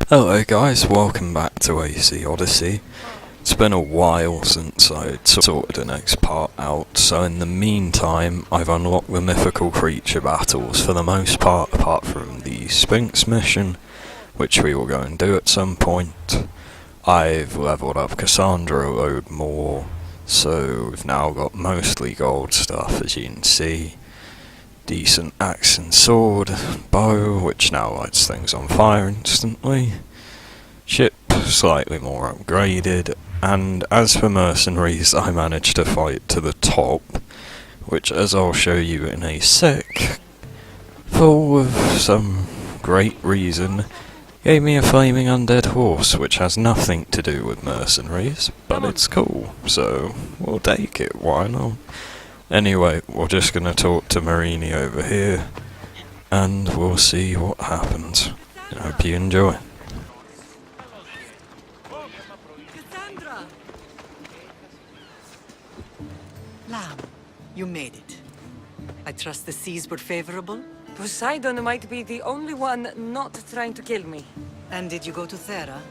Hello guys, welcome back to AC Odyssey. It's been a while since I sorted the next part out, so in the meantime I've unlocked the mythical creature battles for the most part, apart from the Sphinx mission, which we will go and do at some point. I've leveled up Kassandra a load more, so we've now got mostly gold stuff, as you can see. Decent axe and sword, bow, which now lights things on fire instantly. Ship, slightly more upgraded, and as for mercenaries, I managed to fight to the top, which, as I'll show you in a sec, full of some great reason, gave me a flaming undead horse, which has nothing to do with mercenaries, but it's cool, so we'll take it, why not? Anyway, we're just gonna talk to Marini over here, and we'll see what happens. I hope you enjoy. Kassandra! Lamb, you made it. I trust the seas were favorable? Poseidon might be the only one not trying to kill me. And did you go to Thera?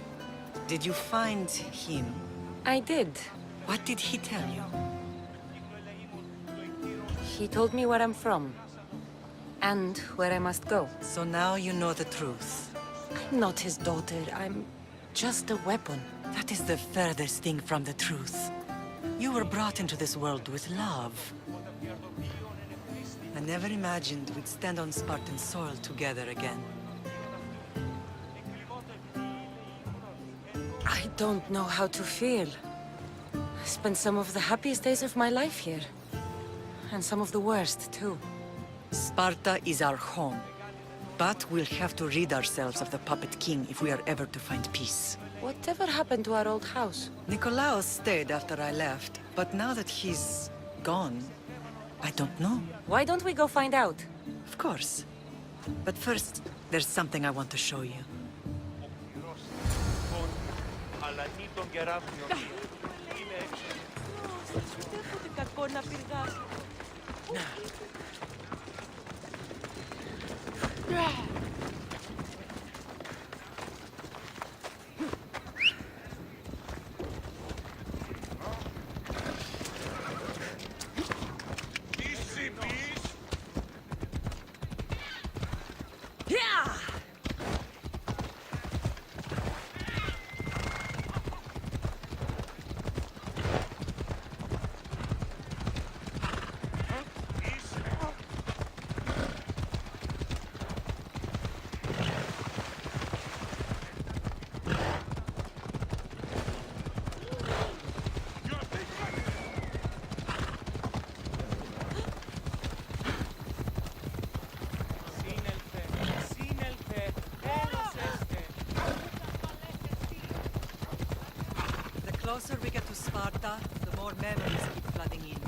Did you find him? I did. What did he tell you? He told me where I'm from. And where I must go. So now you know the truth. I'm not his daughter. I'm just a weapon. That is the furthest thing from the truth. You were brought into this world with love. I never imagined we'd stand on Spartan soil together again. I don't know how to feel. I spent some of the happiest days of my life here. And some of the worst, too. Sparta is our home. But we'll have to rid ourselves of the puppet king if we are ever to find peace. Whatever happened to our old house? Nikolaos stayed after I left, but now that he's gone, I don't know. Why don't we go find out? Of course. But first, there's something I want to show you. The closer we get to Sparta, the more memories keep flooding in.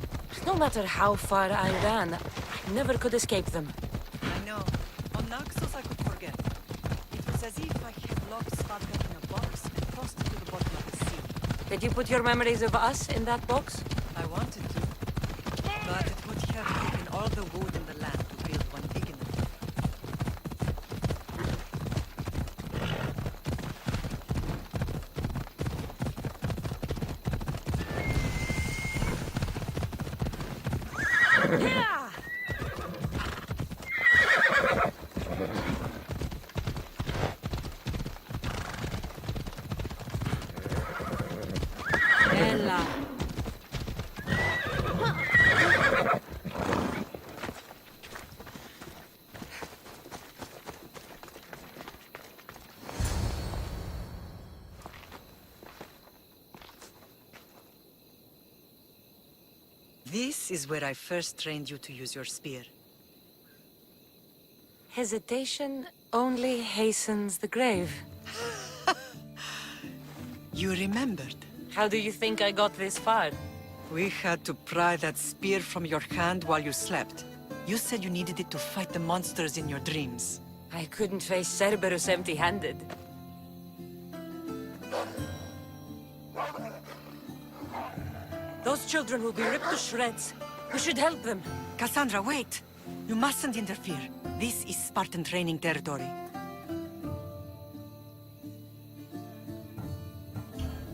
No matter how far I ran, I never could escape them. I know. On Naxos I could forget. It was as if I had locked Sparta in a box and tossed it to the bottom of the sea. Did you put your memories of us in that box? I wanted to. But it would have taken all the wood in the land to build one big enough. Yeah! Ella. This is where I first trained you to use your spear. Hesitation only hastens the grave. You remembered. How do you think I got this far? We had to pry that spear from your hand while you slept. You said you needed it to fight the monsters in your dreams. I couldn't face Cerberus empty-handed. Those children will be ripped to shreds. We should help them. Kassandra, wait! You mustn't interfere. This is Spartan training territory.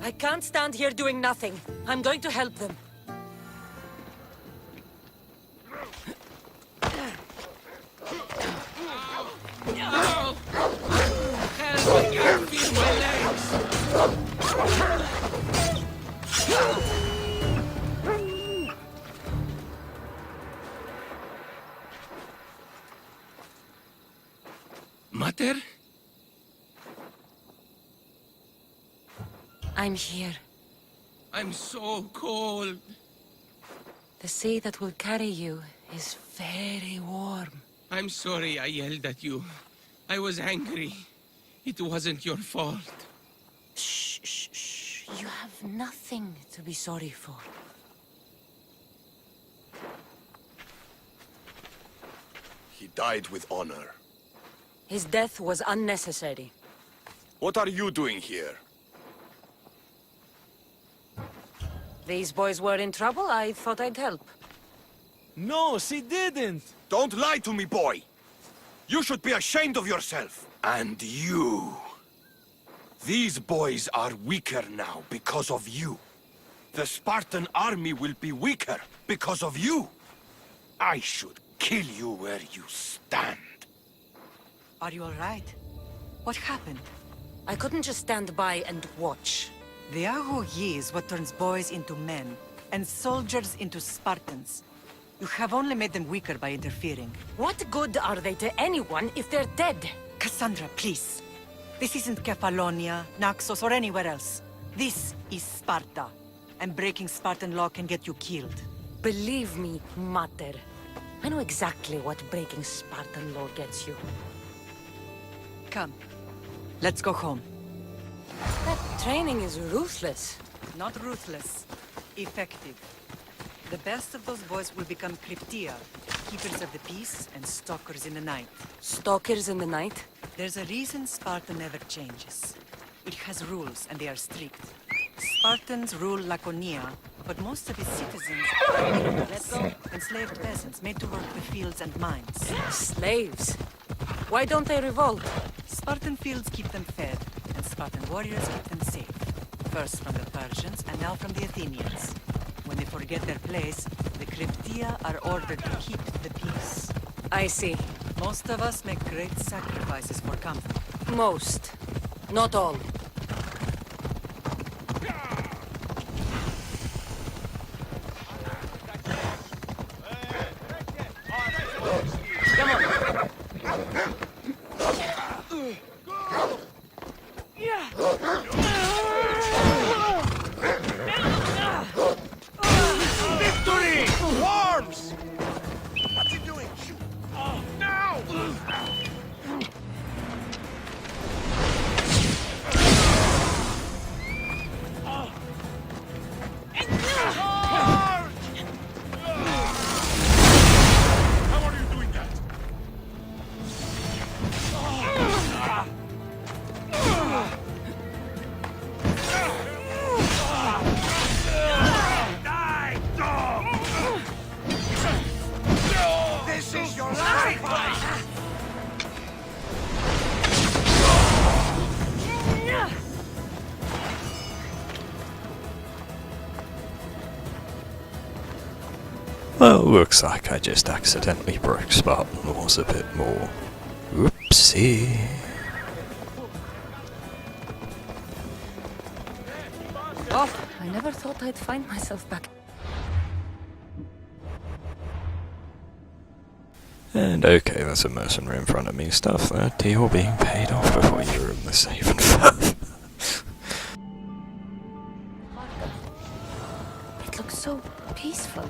I can't stand here doing nothing. I'm going to help them. Mater? I'm here. I'm so cold. The sea that will carry you is very warm. I'm sorry I yelled at you. I was angry. It wasn't your fault. Shh, shh, shh. You have nothing to be sorry for. He died with honor. His death was unnecessary. What are you doing here? These boys were in trouble. I thought I'd help. No, she didn't! Don't lie to me, boy! You should be ashamed of yourself. And you. These boys are weaker now because of you. The Spartan army will be weaker because of you. I should kill you where you stand. Are you all right? What happened? I couldn't just stand by and watch. The archery is what turns boys into men, and soldiers into Spartans. You have only made them weaker by interfering. What good are they to anyone if they're dead? Kassandra, please. This isn't Kefalonia, Naxos, or anywhere else. This is Sparta, and breaking Spartan law can get you killed. Believe me, Mater. I know exactly what breaking Spartan law gets you. Come, let's go home. That training is ruthless. Not ruthless, effective. The best of those boys will become Cryptia, keepers of the peace and stalkers in the night. Stalkers in the night? There's a reason Sparta never changes. It has rules, and they are strict. Spartans rule Laconia, but most of its citizens are immigrants, enslaved peasants made to work the fields and mines. Slaves? Why don't they revolt? Spartan fields keep them fed, and Spartan warriors keep them safe. First from the Persians, and now from the Athenians. When they forget their place, the Cryptia are ordered to keep the peace. I see. Most of us make great sacrifices for comfort. Most. Not all. Well, looks like I just accidentally broke Spartan laws a bit more. Whoopsie. Oh, I never thought I'd find myself back. And okay, there's a mercenary in front of me. Stuff that deal being paid off before you ruin the save and throw. It looks so peaceful,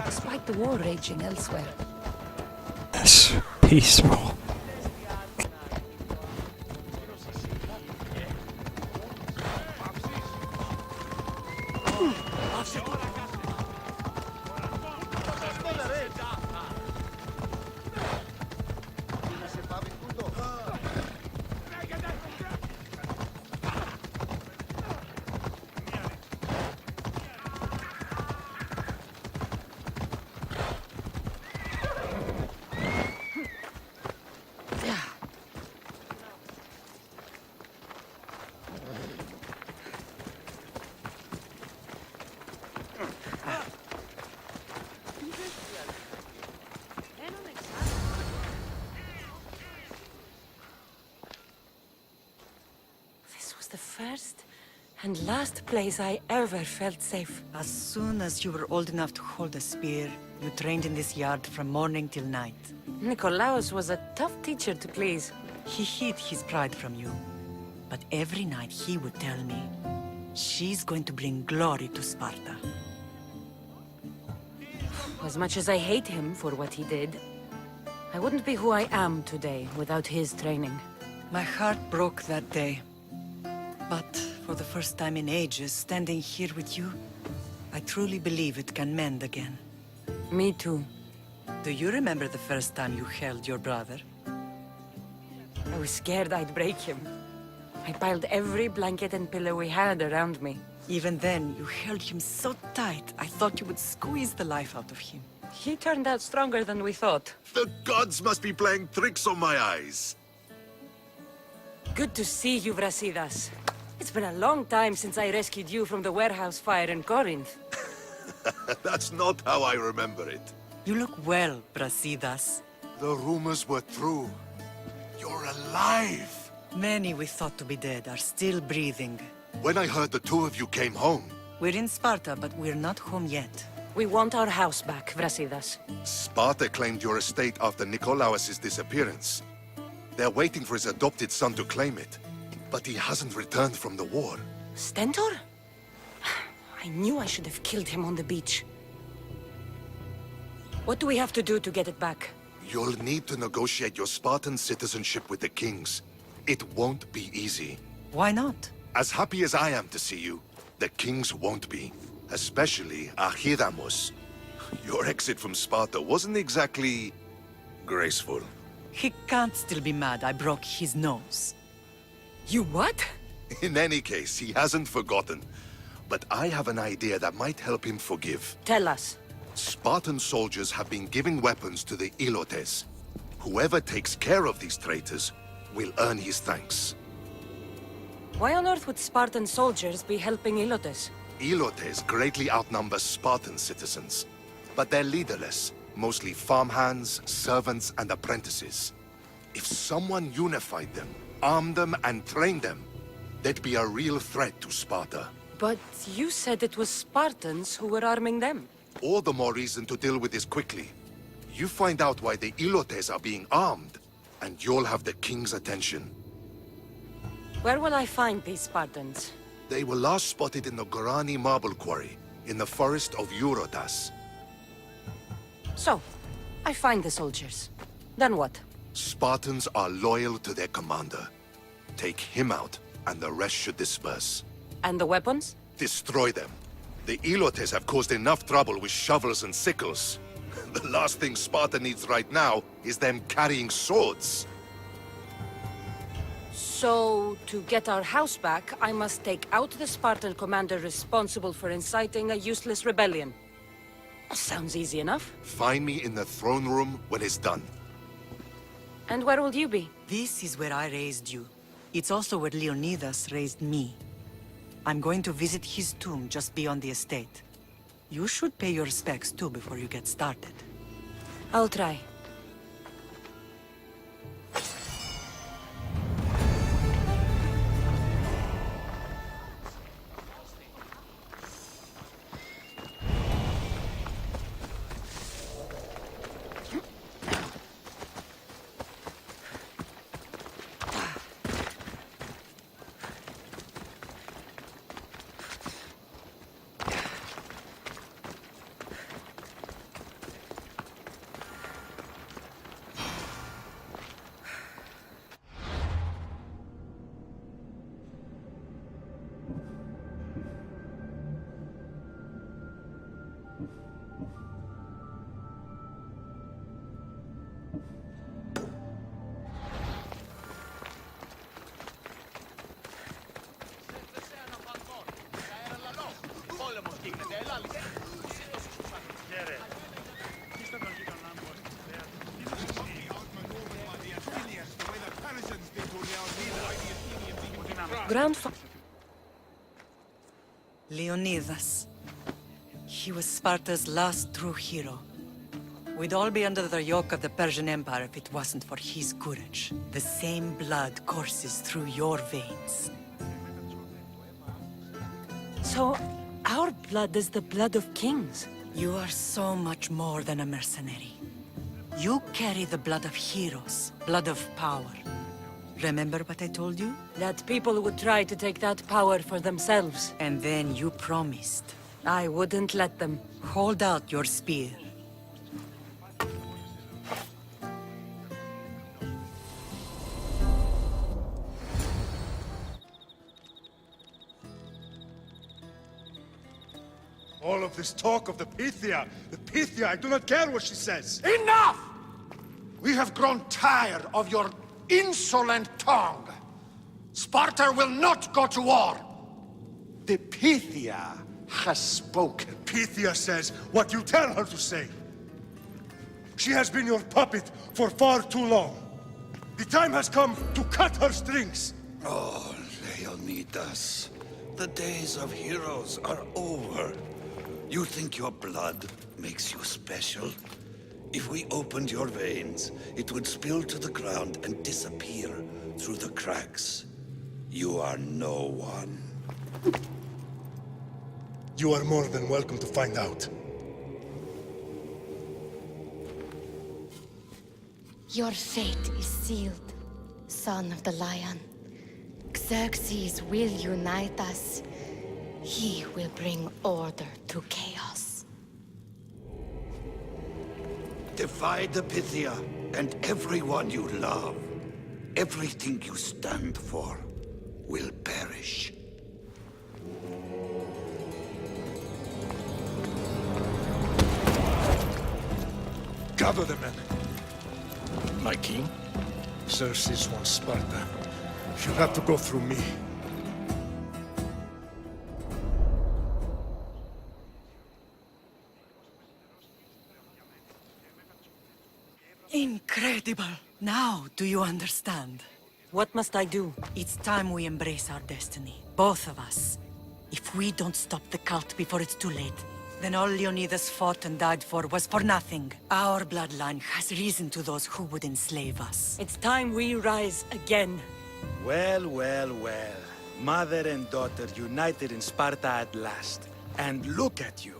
despite the war raging elsewhere. Yes, peaceful. And last place I ever felt safe. As soon as you were old enough to hold a spear, you trained in this yard from morning till night. Nikolaos was a tough teacher to please. He hid his pride from you. But every night he would tell me, she's going to bring glory to Sparta. As much as I hate him for what he did, I wouldn't be who I am today without his training. My heart broke that day. But for the first time in ages, standing here with you, I truly believe it can mend again. Me too. Do you remember the first time you held your brother? I was scared I'd break him. I piled every blanket and pillow we had around me. Even then, you held him so tight, I thought you would squeeze the life out of him. He turned out stronger than we thought. The gods must be playing tricks on my eyes. Good to see you, Brasidas. It's been a long time since I rescued you from the warehouse fire in Corinth. That's not how I remember it. You look well, Brasidas. The rumors were true. You're alive! Many we thought to be dead are still breathing. When I heard the two of you came home, We're in Sparta, but we're not home yet. We want our house back, Brasidas. Sparta claimed your estate after Nikolaos' disappearance. They're waiting for his adopted son to claim it. But he hasn't returned from the war. Stentor? I knew I should have killed him on the beach. What do we have to do to get it back? You'll need to negotiate your Spartan citizenship with the kings. It won't be easy. Why not? As happy as I am to see you, the kings won't be. Especially Archidamos. Your exit from Sparta wasn't exactly graceful. He can't still be mad I broke his nose. You what? In any case, he hasn't forgotten. But I have an idea that might help him forgive. Tell us. Spartan soldiers have been giving weapons to the Ilotes. Whoever takes care of these traitors will earn his thanks. Why on earth would Spartan soldiers be helping Ilotes? Ilotes greatly outnumber Spartan citizens. But they're leaderless, mostly farmhands, servants, and apprentices. If someone unified them, armed them, and trained them, they'd be a real threat to Sparta. But you said it was Spartans who were arming them. All the more reason to deal with this quickly. You find out why the Ilotes are being armed, and you'll have the king's attention. Where will I find these Spartans? They were last spotted in the Gorani marble quarry, in the forest of Eurotas. So, I find the soldiers. Then what? Spartans are loyal to their commander. Take him out, and the rest should disperse. And the weapons? Destroy them. The Ilotes have caused enough trouble with shovels and sickles. The last thing Sparta needs right now is them carrying swords. So, to get our house back, I must take out the Spartan commander responsible for inciting a useless rebellion. Sounds easy enough. Find me in the throne room when it's done. And where will you be? This is where I raised you. It's also where Leonidas raised me. I'm going to visit his tomb just beyond the estate. You should pay your respects too before you get started. I'll try. Leonidas. He was Sparta's last true hero. We'd all be under the yoke of the Persian Empire if it wasn't for his courage. The same blood courses through your veins. So, our blood is the blood of kings. You are so much more than a mercenary. You carry the blood of heroes, blood of power. Remember what I told you? That people would try to take that power for themselves. And then you promised. I wouldn't let them. Hold out your spear. All of this talk of the Pythia, I do not care what she says. Enough! We have grown tired of your insolent tongue. Sparta will not go to war. The Pythia has spoken. Pythia says what you tell her to say. She has been your puppet for far too long. The time has come to cut her strings. Oh, Leonidas, the days of heroes are over. You think your blood makes you special? If we opened your veins, it would spill to the ground and disappear through the cracks. You are no one. You are more than welcome to find out. Your fate is sealed, son of the lion. Xerxes will unite us. He will bring order to chaos. Defy the Pythia and everyone you love. Everything you stand for will perish. Gather the men. My king? Xerxes wants Sparta. She'll have to go through me. Incredible! Now, do you understand? What must I do? It's time we embrace our destiny. Both of us. If we don't stop the cult before it's too late, then all Leonidas fought and died for was for nothing. Our bloodline has reason to those who would enslave us. It's time we rise again. Well, well, well. Mother and daughter united in Sparta at last. And look at you.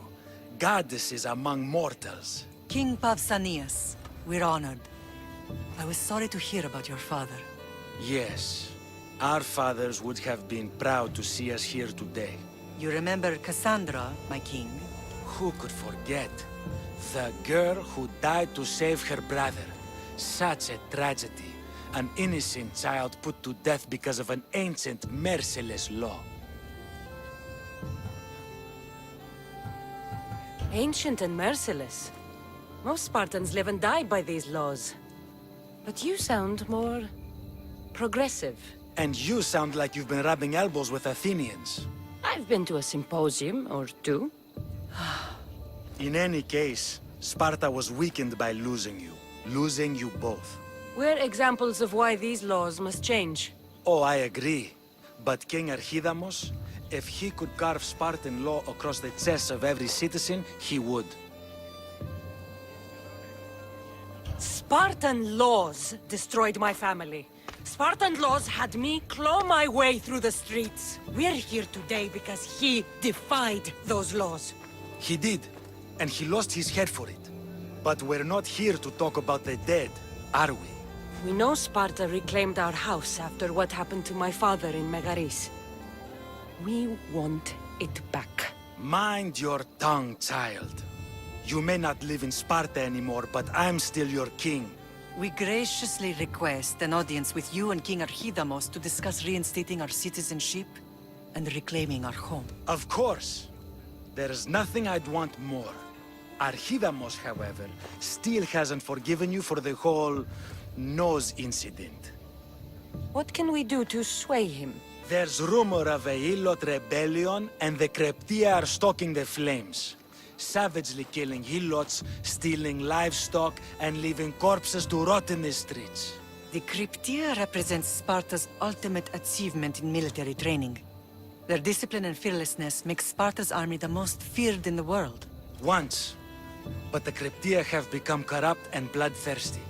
Goddesses among mortals. King Pausanias, we're honored. I was sorry to hear about your father. Yes. Our fathers would have been proud to see us here today. You remember Kassandra, my king? Who could forget? The girl who died to save her brother. Such a tragedy. An innocent child put to death because of an ancient, merciless law. Ancient and merciless. Most Spartans live and die by these laws. But you sound more progressive. And you sound like you've been rubbing elbows with Athenians. I've been to a symposium or two. In any case, Sparta was weakened by losing you. Losing you both. We're examples of why these laws must change. Oh, I agree. But King Archidamos, if he could carve Spartan law across the chests of every citizen, he would. Spartan laws destroyed my family. Spartan laws had me claw my way through the streets. We're here today because he defied those laws. He did, and he lost his head for it. But we're not here to talk about the dead, are we? We know Sparta reclaimed our house after what happened to my father in Megaris. We want it back. Mind your tongue, child. You may not live in Sparta anymore, but I'm still your king. We graciously request an audience with you and King Archidamos to discuss reinstating our citizenship and reclaiming our home. Of course. There's nothing I'd want more. Archidamos, however, still hasn't forgiven you for the whole nose incident. What can we do to sway him? There's rumor of a Helot rebellion, and the Creptia are stalking the flames. Savagely killing Helots, stealing livestock, and leaving corpses to rot in the streets. The Cryptia represents Sparta's ultimate achievement in military training. Their discipline and fearlessness make Sparta's army the most feared in the world. Once. But the Cryptia have become corrupt and bloodthirsty.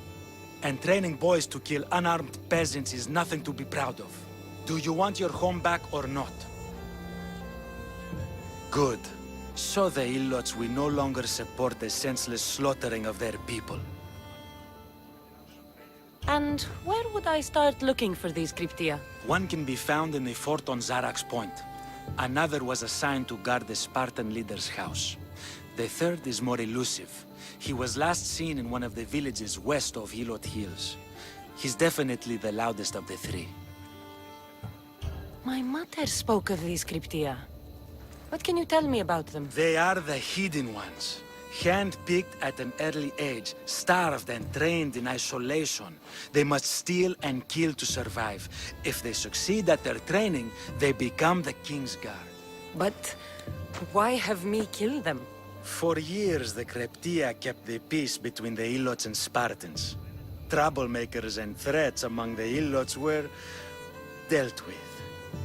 And training boys to kill unarmed peasants is nothing to be proud of. Do you want your home back or not? Good. So the Ilots will no longer support the senseless slaughtering of their people. And where would I start looking for these cryptia? One can be found in the fort on Zarak's Point. Another was assigned to guard the Spartan leader's house. The third is more elusive. He was last seen in one of the villages west of Hilot Hills. He's definitely the loudest of the three. My mother spoke of these cryptia. What can you tell me about them? They are the hidden ones. Hand-picked at an early age, starved and trained in isolation. They must steal and kill to survive. If they succeed at their training, they become the King's Guard. But why have me kill them? For years, the Cryptia kept the peace between the Ilots and Spartans. Troublemakers and threats among the Ilots were dealt with.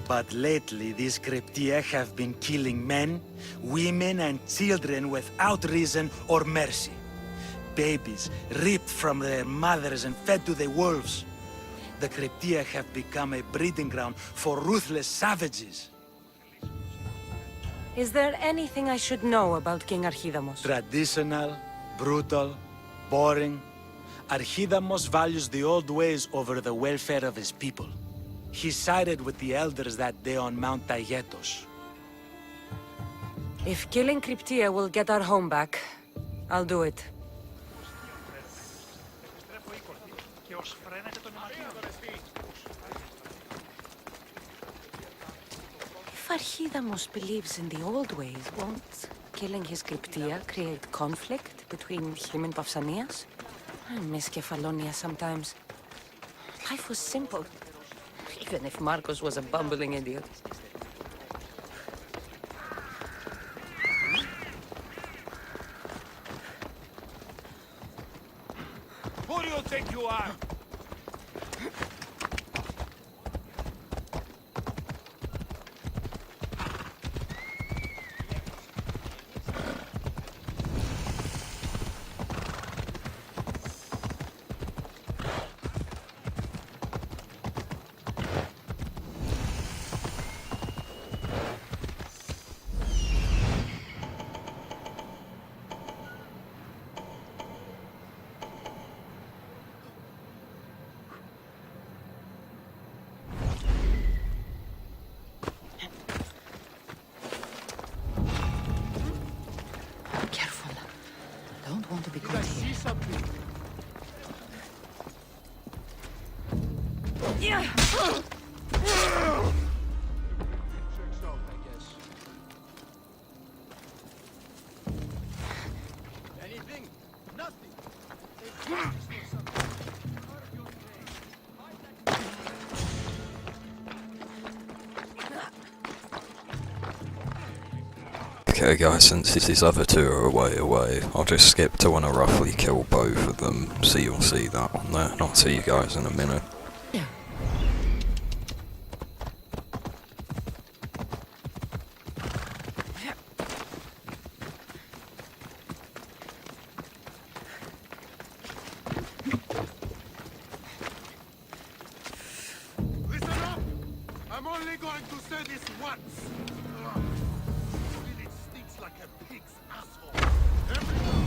But lately, these Cryptia have been killing men, women, and children without reason or mercy. Babies ripped from their mothers and fed to the wolves. The Cryptia have become a breeding ground for ruthless savages. Is there anything I should know about King Archidamos? Traditional, brutal, boring. Archidamos values the old ways over the welfare of his people. He sided with the elders that day on Mount Taygetos. If killing Cryptia will get our home back, I'll do it. If Archidamos believes in the old ways, won't killing his Cryptia create conflict between him and Pausanias? I miss Kefalonia sometimes. Life was simple. Even if Marcos was a bumbling idiot. Who do you think you are? Okay guys, since these other two are away, I'll just skip to when I roughly kill both of them, so you'll see that on there, and I'll see you guys in a minute. Listen up! I'm only going to say this once. It stinks like a pig's asshole. Everyone.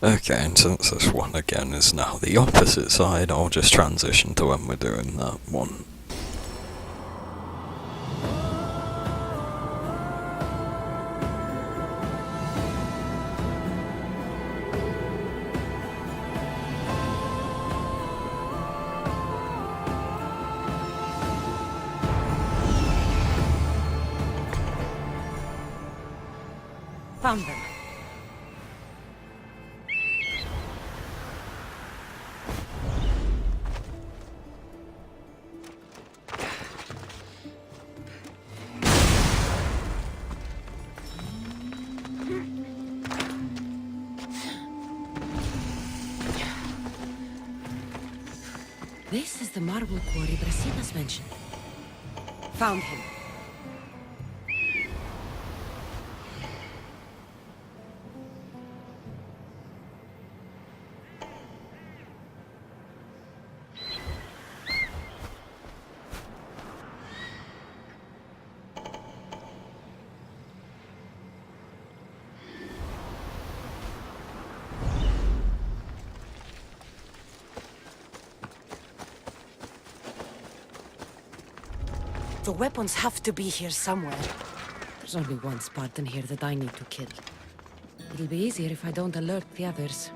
Okay, and since this one again is now the opposite side, I'll just transition to when we're doing that one. Found them. This is the marble quarry Brasidas mentioned. Found him. The weapons have to be here somewhere. There's only one Spartan here that I need to kill. It'll be easier if I don't alert the others.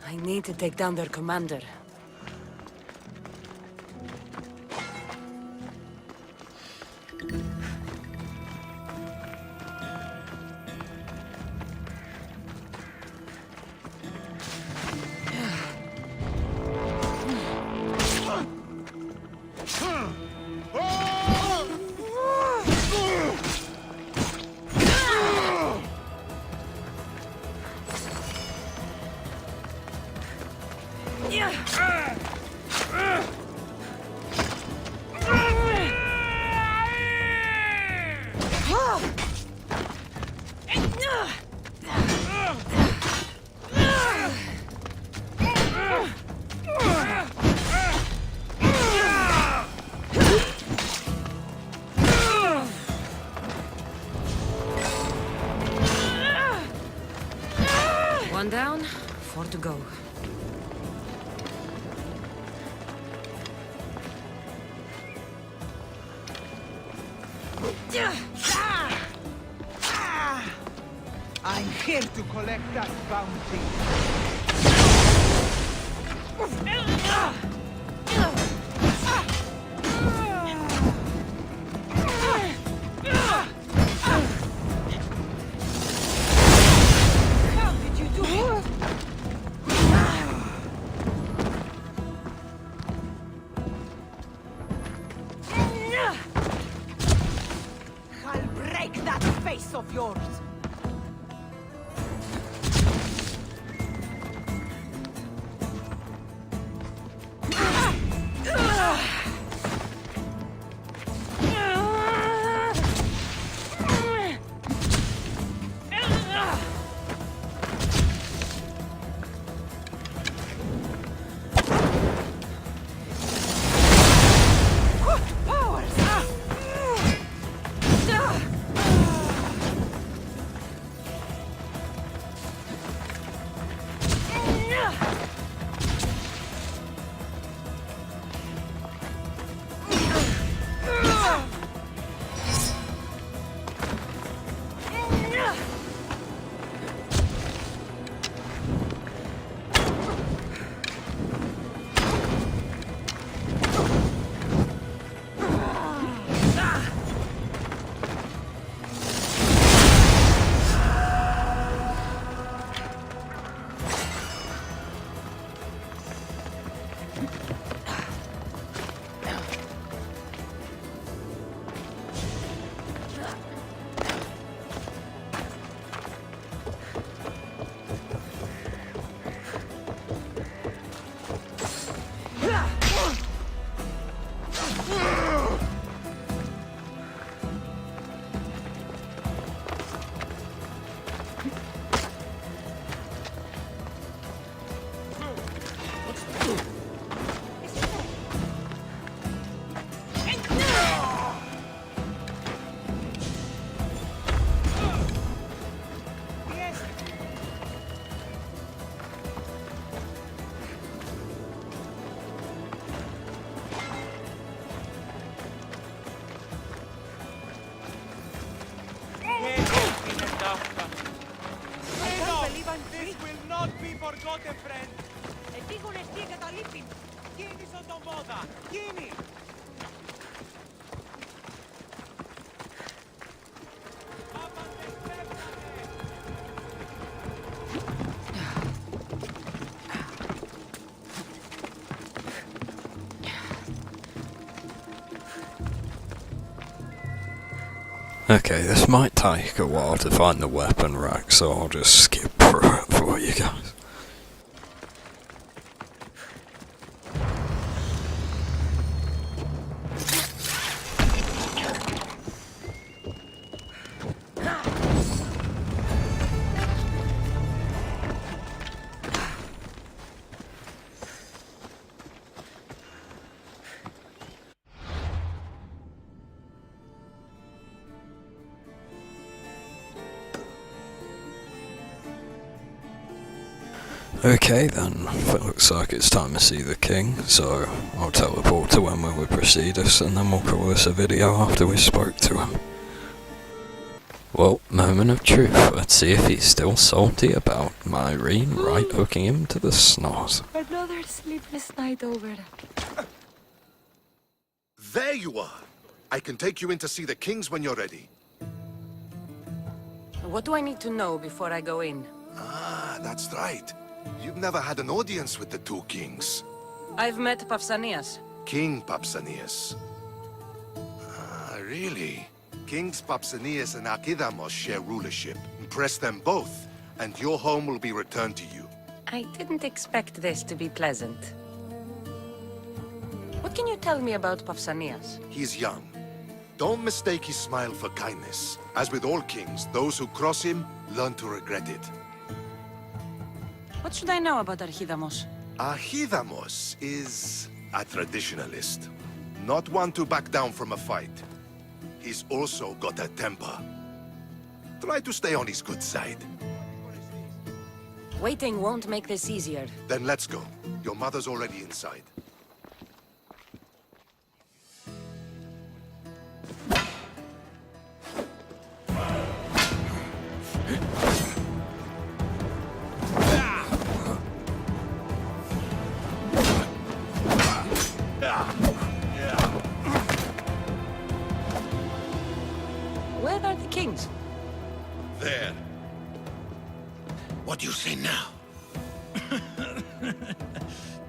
I need to take down their commander. One down, 4 to go. I'm here to collect that bounty. How did you do it? I'll break that face of yours. This will not be forgotten, friend. Γίνει στον τον πόδα. Γίνει. Okay, this might take a while to find the weapon rack, so I'll just skip through it for you guys. Okay then, it looks like it's time to see the king, so I'll teleport to when we proceed us and then we'll call this a video after we spoke to him. Well, moment of truth, let's see if he's still salty about Myrene right hooking him to the snot. Another sleepless night over. There you are! I can take you in to see the kings when you're ready. What do I need to know before I go in? Ah, that's right. You've never had an audience with the two kings. I've met Pausanias. King Pausanias. Ah, really? Kings Pausanias and Archidamos share rulership. Impress them both, and your home will be returned to you. I didn't expect this to be pleasant. What can you tell me about Pausanias? He's young. Don't mistake his smile for kindness. As with all kings, those who cross him learn to regret it. What should I know about Archidamos? Archidamos is a traditionalist. Not one to back down from a fight. He's also got a temper. Try to stay on his good side. Waiting won't make this easier. Then let's go. Your mother's already inside. Where are the kings? There. What do you say now?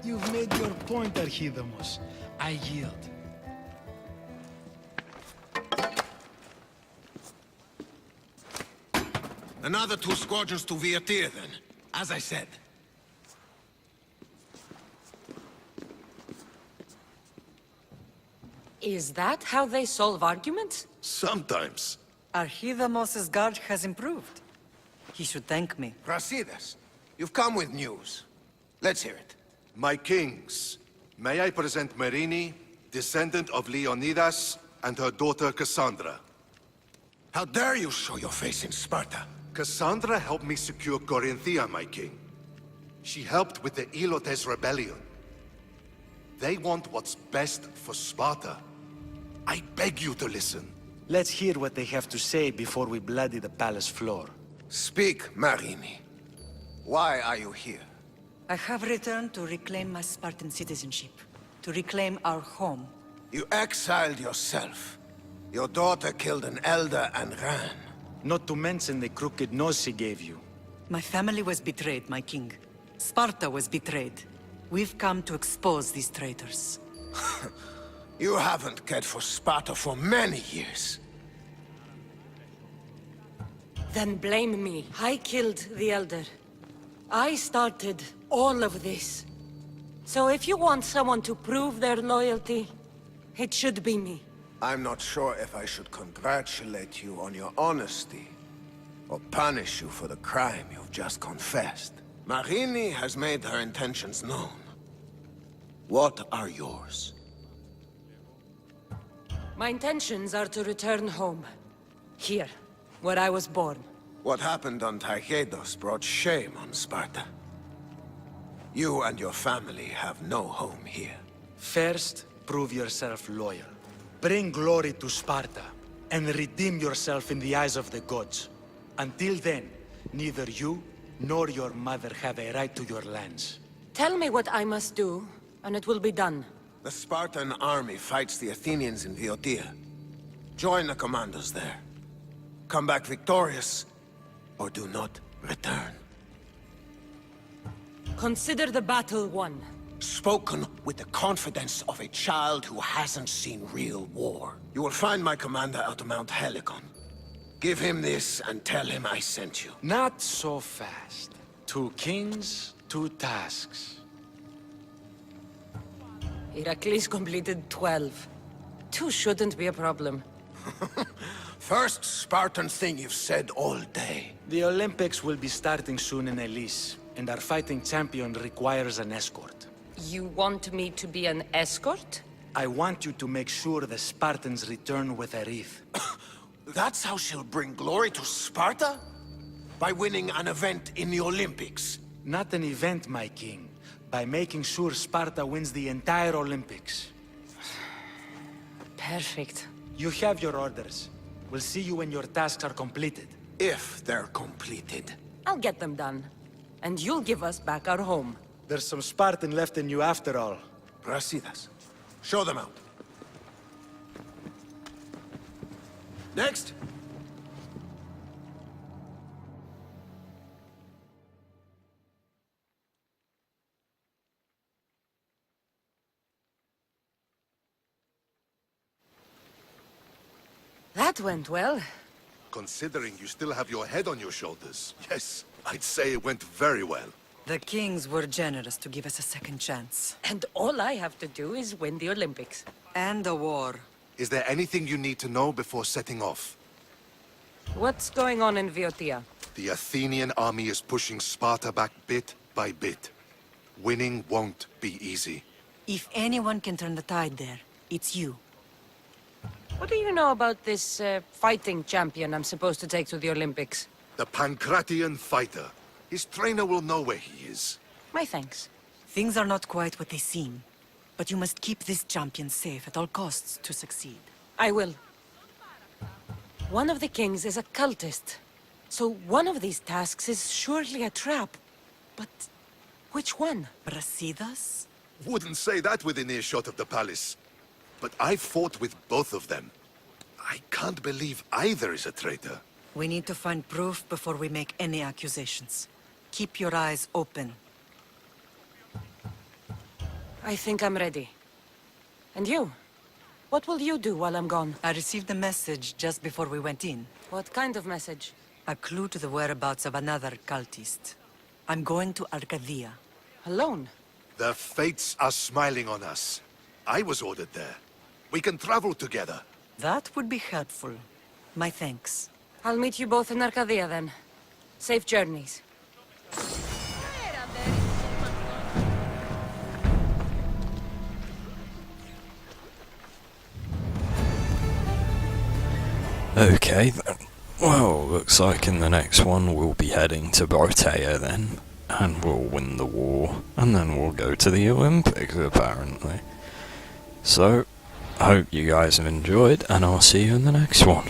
You've made your point, Archidamos. I yield. Another 2 squadrons to Viatir, then. As I said. Is that how they solve arguments? Sometimes. Archidamos's guard has improved. He should thank me. Brasidas, you've come with news. Let's hear it. My kings, may I present Myrene, descendant of Leonidas, and her daughter Kassandra. How dare you show your face in Sparta? Kassandra helped me secure Corinthia, my king. She helped with the Elotes rebellion. They want what's best for Sparta. I beg you to listen. Let's hear what they have to say before we bloody the palace floor. Speak, Marini. Why are you here? I have returned to reclaim my Spartan citizenship, to reclaim our home. You exiled yourself. Your daughter killed an elder and ran. Not to mention the crooked nose she gave you. My family was betrayed, my king. Sparta was betrayed. We've come to expose these traitors. You haven't cared for Sparta for many years. Then blame me. I killed the Elder. I started all of this. So if you want someone to prove their loyalty, it should be me. I'm not sure if I should congratulate you on your honesty, or punish you for the crime you've just confessed. Marini has made her intentions known. What are yours? My intentions are to return home. Here, where I was born. What happened on Taygedos brought shame on Sparta. You and your family have no home here. First, prove yourself loyal. Bring glory to Sparta, and redeem yourself in the eyes of the gods. Until then, neither you nor your mother have a right to your lands. Tell me what I must do, and it will be done. The Spartan army fights the Athenians in Boeotia. Join the commandos there. Come back victorious, or do not return. Consider the battle won. Spoken with the confidence of a child who hasn't seen real war. You will find my commander at Mount Helicon. Give him this and tell him I sent you. Not so fast. 2 kings, 2 tasks. Heracles completed 12. 2 shouldn't be a problem. First Spartan thing you've said all day. The Olympics will be starting soon in Elise, and our fighting champion requires an escort. You want me to be an escort? I want you to make sure the Spartans return with a wreath. That's how she'll bring glory to Sparta? By winning an event in the Olympics? Not an event, my king. By making sure Sparta wins the entire Olympics. Perfect. You have your orders. We'll see you when your tasks are completed. If they're completed. I'll get them done. And you'll give us back our home. There's some Spartan left in you after all. Brasidas. Show them out. Next. That went well. Considering you still have your head on your shoulders, yes, I'd say it went very well. The kings were generous to give us a second chance. And all I have to do is win the Olympics. And a war. Is there anything you need to know before setting off? What's going on in Boeotia? The Athenian army is pushing Sparta back bit by bit. Winning won't be easy. If anyone can turn the tide there, it's you. What do you know about this fighting champion I'm supposed to take to the Olympics? The Pancratian fighter. His trainer will know where he is. My thanks. Things are not quite what they seem. But you must keep this champion safe at all costs to succeed. I will. One of the kings is a cultist. So one of these tasks is surely a trap. But which one? Brasidas? Wouldn't say that within earshot of the palace. But I fought with both of them. I can't believe either is a traitor. We need to find proof before we make any accusations. Keep your eyes open. I think I'm ready. And you? What will you do while I'm gone? I received a message just before we went in. What kind of message? A clue to the whereabouts of another cultist. I'm going to Arcadia. Alone? The fates are smiling on us. I was ordered there. We can travel together. That would be helpful. My thanks. I'll meet you both in Arcadia then. Safe journeys. Okay then. Well, looks like in the next one we'll be heading to Boeotia then. and we'll win the war, and then we'll go to the Olympics, apparently. So, I hope you guys have enjoyed, and I'll see you in the next one.